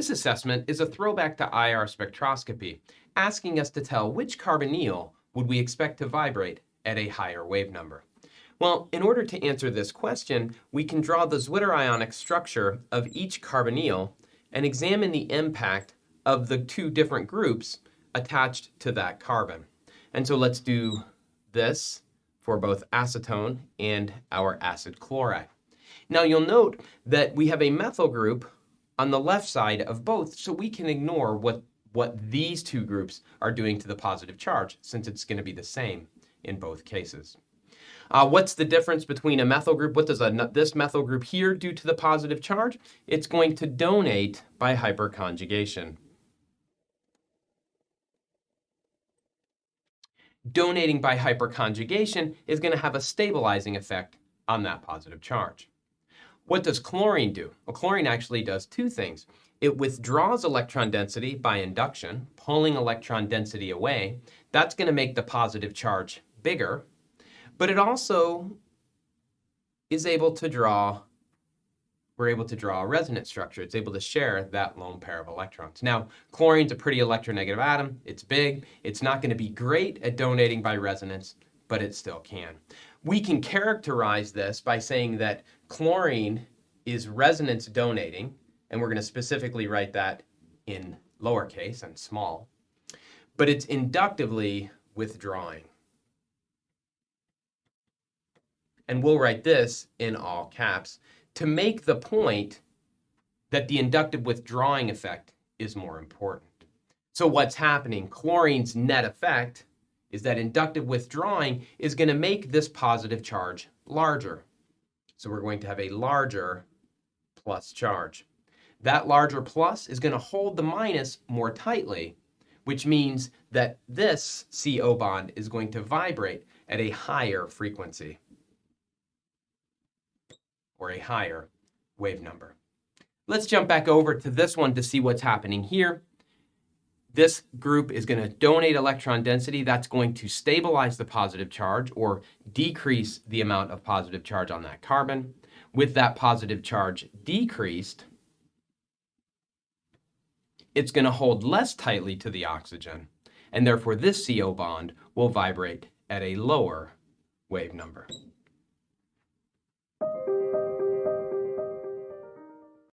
This assessment is a throwback to IR spectroscopy, asking us to tell which carbonyl would we expect to vibrate at a higher wave number. Well, in order to answer this question, we can draw the zwitterionic structure of each carbonyl and examine the impact of the two different groups attached to that carbon. And so let's do this for both acetone and our acid chloride. Now you'll note that we have a methyl group on the left side of both, so we can ignore what these two groups are doing to the positive charge, since it's going to be the same in both cases. What's the difference between a methyl group? What does this methyl group here do to the positive charge? It's going to donate by hyperconjugation. Donating by hyperconjugation is going to have a stabilizing effect on that positive charge. What does chlorine do? Well, chlorine actually does two things. It withdraws electron density by induction, pulling electron density away. That's going to make the positive charge bigger, but it also is able to draw, we're able to draw a resonance structure. It's able to share that lone pair of electrons. Now, chlorine's a pretty electronegative atom. It's big. It's not going to be great at donating by resonance, but it still can. We can characterize this by saying that chlorine is resonance donating, and we're going to specifically write that in lowercase and small, but it's inductively withdrawing. And we'll write this in all caps to make the point that the inductive withdrawing effect is more important. So what's happening? Chlorine's net effect is that inductive withdrawing is going to make this positive charge larger. So we're going to have a larger plus charge. That larger plus is going to hold the minus more tightly, which means that this CO bond is going to vibrate at a higher frequency or a higher wave number. Let's jump back over to this one to see what's happening here. This group is going to donate electron density. That's going to stabilize the positive charge or decrease the amount of positive charge on that carbon. With that positive charge decreased, it's going to hold less tightly to the oxygen, and therefore this CO bond will vibrate at a lower wave number.